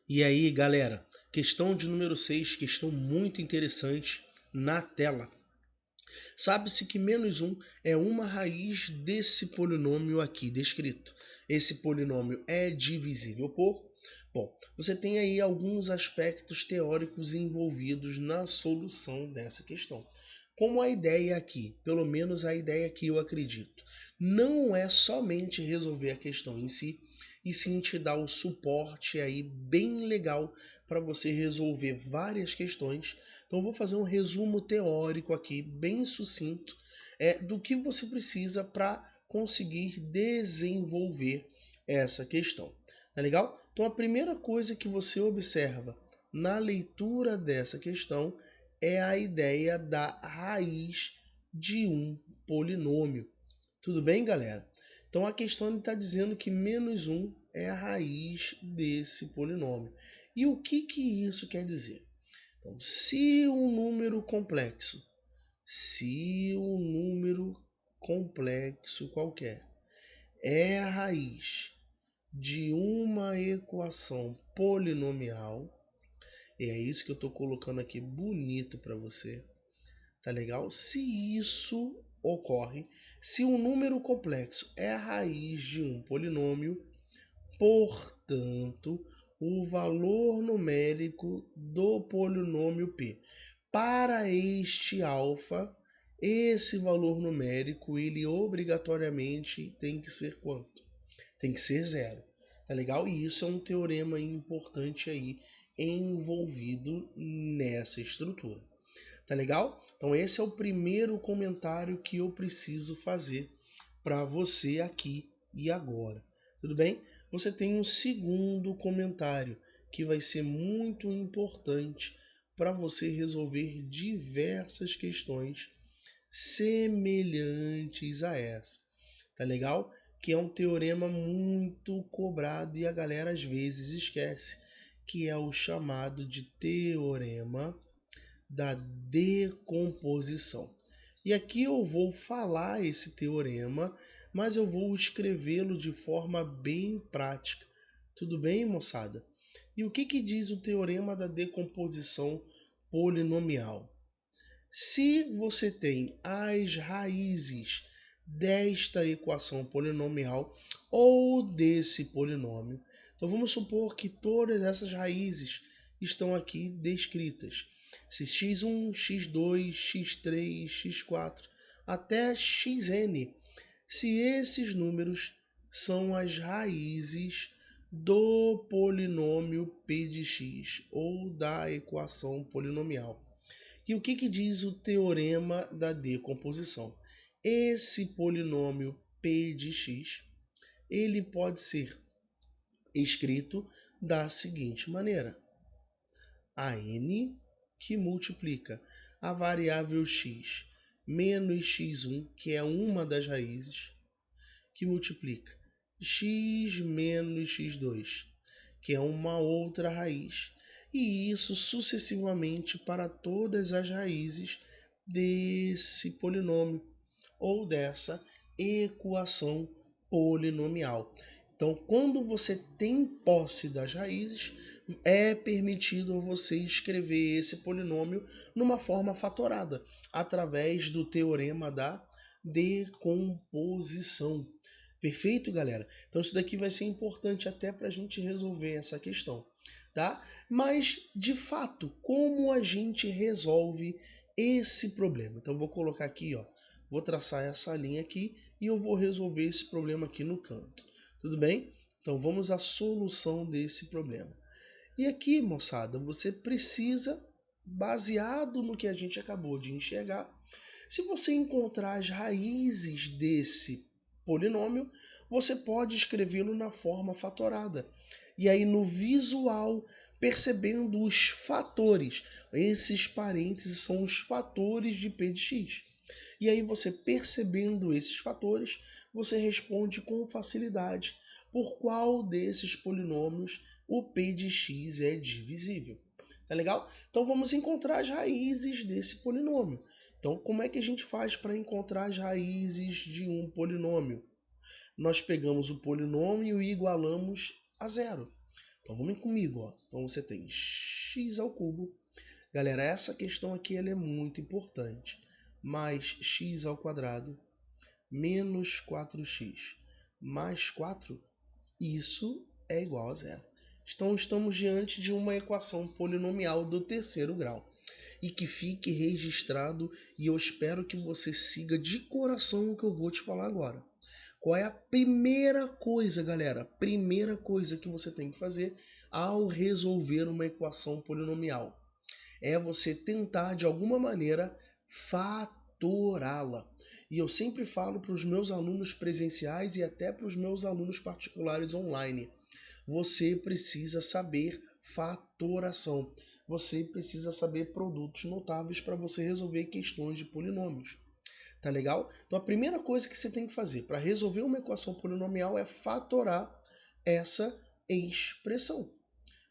E aí, galera, questão de número 6, questão muito interessante na tela. Sabe-se que menos um é uma raiz desse polinômio aqui descrito. Esse polinômio é divisível por... Bom, você tem aí alguns aspectos teóricos envolvidos na solução dessa questão. Como a ideia aqui, pelo menos a ideia que eu acredito, não é somente resolver a questão em si, e sim te dar o suporte aí bem legal para você resolver várias questões. Então eu vou fazer um resumo teórico aqui, bem sucinto, do que você precisa para conseguir desenvolver essa questão. Tá legal? Então a primeira coisa que você observa na leitura dessa questão é a ideia da raiz de um polinômio. Tudo bem, galera? Então a questão está dizendo que menos um é a raiz desse polinômio. E o que isso quer dizer? Então, se um número complexo qualquer é a raiz de uma equação polinomial, e é isso que eu estou colocando aqui bonito para você, tá legal? Se isso ocorre, se um número complexo é a raiz de um polinômio, portanto, o valor numérico do polinômio P para este alfa, esse valor numérico, ele obrigatoriamente tem que ser quanto? Tem que ser zero, tá legal? E isso é um teorema importante aí envolvido nessa estrutura. Tá legal? Então esse é o primeiro comentário que eu preciso fazer para você aqui e agora. Tudo bem? Você tem um segundo comentário que vai ser muito importante para você resolver diversas questões semelhantes a essa. Tá legal? Que é um teorema muito cobrado e a galera às vezes esquece, que é o chamado de teorema da decomposição. E aqui eu vou falar esse teorema, mas eu vou escrevê-lo de forma bem prática. Tudo bem, moçada? E o que diz o teorema da decomposição polinomial? Se você tem as raízes desta equação polinomial ou desse polinômio, então vamos supor que todas essas raízes estão aqui descritas. Se x1, x2, x3, x4 até xn, se esses números são as raízes do polinômio p de x ou da equação polinomial. E o que diz o teorema da decomposição? Esse polinômio p de x, ele pode ser escrito da seguinte maneira: a n que multiplica a variável x menos x1, que é uma das raízes, que multiplica x menos x2, que é uma outra raiz, e isso sucessivamente para todas as raízes desse polinômio ou dessa equação polinomial. Então, quando você tem posse das raízes, é permitido você escrever esse polinômio numa forma fatorada, através do teorema da decomposição. Perfeito, galera? Então isso daqui vai ser importante até para a gente resolver essa questão, tá? Mas, de fato, como a gente resolve esse problema? Então eu vou colocar aqui, ó, vou traçar essa linha aqui e eu vou resolver esse problema aqui no canto. Tudo bem? Então vamos à solução desse problema. E aqui, moçada, você precisa, baseado no que a gente acabou de enxergar, se você encontrar as raízes desse polinômio, você pode escrevê-lo na forma fatorada. E aí no visual, percebendo os fatores, esses parênteses são os fatores de p de x. E aí você percebendo esses fatores, você responde com facilidade por qual desses polinômios o p de x é divisível. Tá legal? Então vamos encontrar as raízes desse polinômio. Então como é que a gente faz para encontrar as raízes de um polinômio? Nós pegamos o polinômio e igualamos a zero. Então vamos comigo, ó. Então você tem x ao cubo. Galera, essa questão aqui ela é muito importante. Mais x ao quadrado menos 4x mais 4, isso é igual a zero. Então estamos diante de uma equação polinomial do terceiro grau. E que fique registrado, e eu espero que você siga de coração o que eu vou te falar agora. Qual é a primeira coisa, galera? Primeira coisa que você tem que fazer ao resolver uma equação polinomial? É você tentar, de alguma maneira, fatorá-la. E eu sempre falo para os meus alunos presenciais e até para os meus alunos particulares online. Você precisa saber fatoração. Você precisa saber produtos notáveis para você resolver questões de polinômios. Tá legal? Então a primeira coisa que você tem que fazer para resolver uma equação polinomial é fatorar essa expressão.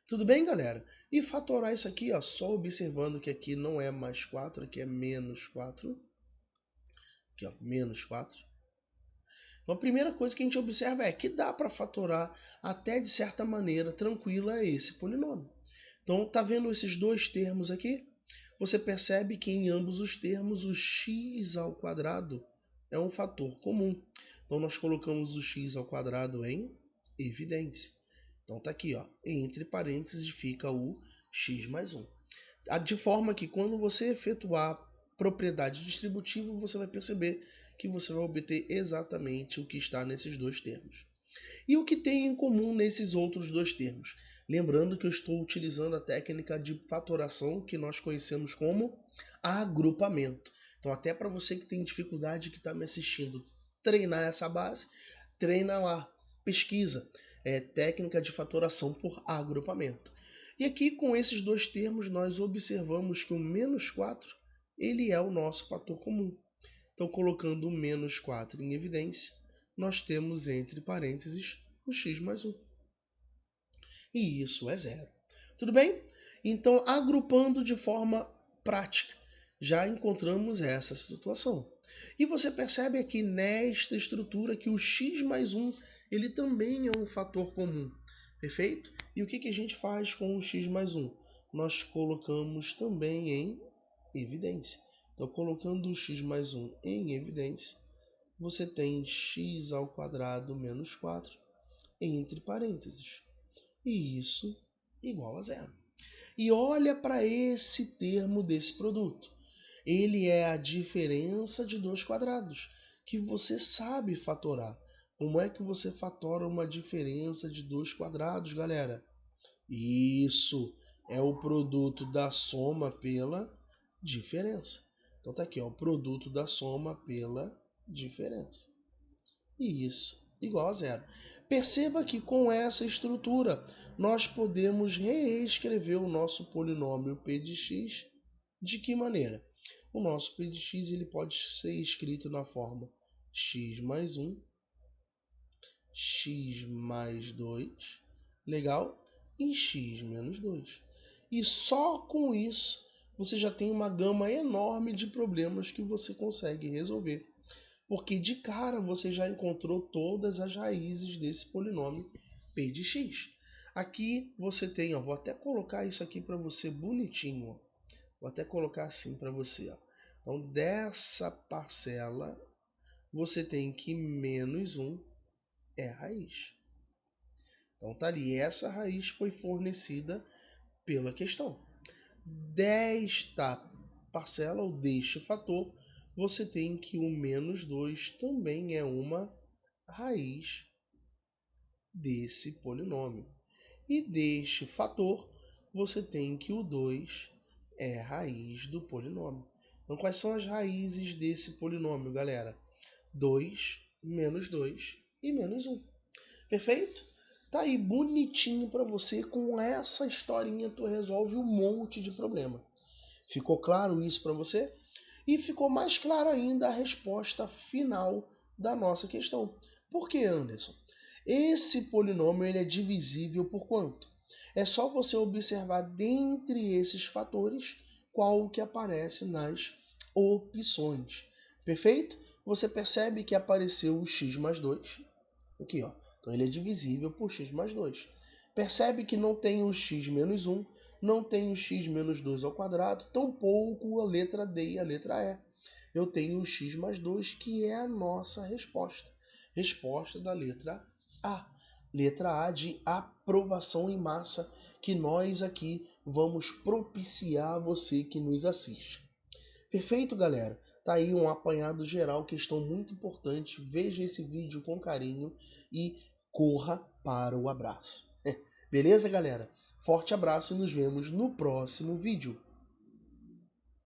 Tudo bem, galera? E fatorar isso aqui, ó, só observando que aqui não é mais 4, aqui é menos 4. Aqui, ó, menos 4. Então a primeira coisa que a gente observa é que dá para fatorar até de certa maneira tranquila esse polinômio. Então tá vendo esses dois termos aqui? Você percebe que em ambos os termos o x ao quadrado é um fator comum. Então nós colocamos o x ao quadrado em evidência. Então tá aqui, ó, entre parênteses fica o x mais 1. De forma que quando você efetuar propriedade distributiva, você vai perceber que você vai obter exatamente o que está nesses dois termos. E o que tem em comum nesses outros dois termos? Lembrando que eu estou utilizando a técnica de fatoração que nós conhecemos como agrupamento. Então até para você que tem dificuldade, que está me assistindo, treinar essa base, treina lá, pesquisa. É técnica de fatoração por agrupamento. E aqui com esses dois termos nós observamos que o menos 4 ele é o nosso fator comum. Então colocando o menos 4 em evidência, nós temos entre parênteses o x mais 1. E isso é zero. Tudo bem? Então, agrupando de forma prática, já encontramos essa situação. E você percebe aqui nesta estrutura que o x mais 1 ele também é um fator comum. Perfeito? E o que a gente faz com o x mais 1? Nós colocamos também em evidência. Então, colocando o x mais 1 em evidência, você tem x ao quadrado menos 4 entre parênteses. E isso igual a zero. E olha para esse termo desse produto. Ele é a diferença de dois quadrados, que você sabe fatorar. Como é que você fatora uma diferença de dois quadrados, galera? Isso é o produto da soma pela diferença. Então tá aqui, ó, o produto da soma pela diferença. E isso igual a zero. Perceba que com essa estrutura nós podemos reescrever o nosso polinômio p de x de que maneira? O nosso p de x ele pode ser escrito na forma x mais 1, x mais 2, legal? E x menos 2. E só com isso você já tem uma gama enorme de problemas que você consegue resolver. Porque de cara você já encontrou todas as raízes desse polinômio p de x. Aqui você tem, ó, vou até colocar isso aqui para você bonitinho. Ó. Vou até colocar assim para você. Ó. Então, dessa parcela, você tem que menos 1 é a raiz. Então, tá ali. Essa raiz foi fornecida pela questão. Desta parcela, ou deste fator, você tem que o menos 2 também é uma raiz desse polinômio. E deste fator, você tem que o 2 é raiz do polinômio. Então, quais são as raízes desse polinômio, galera? 2, menos 2 e menos 1. Perfeito? Tá aí bonitinho para você. Com essa historinha, tu resolve um monte de problema. Ficou claro isso para você? E ficou mais claro ainda a resposta final da nossa questão. Por que, Anderson? Esse polinômio ele é divisível por quanto? É só você observar dentre esses fatores qual que aparece nas opções. Perfeito? Você percebe que apareceu o x mais 2. Aqui, ó. Então ele é divisível por x mais 2. Percebe que não tem o x menos 1, não tem o x menos 2 ao quadrado, tampouco a letra D e a letra E. Eu tenho o x mais 2, que é a nossa resposta. Resposta da letra A. Letra A de aprovação em massa, que nós aqui vamos propiciar a você que nos assiste. Perfeito, galera? Tá aí um apanhado geral, questão muito importante. Veja esse vídeo com carinho e corra para o abraço. Beleza, galera? Forte abraço e nos vemos no próximo vídeo.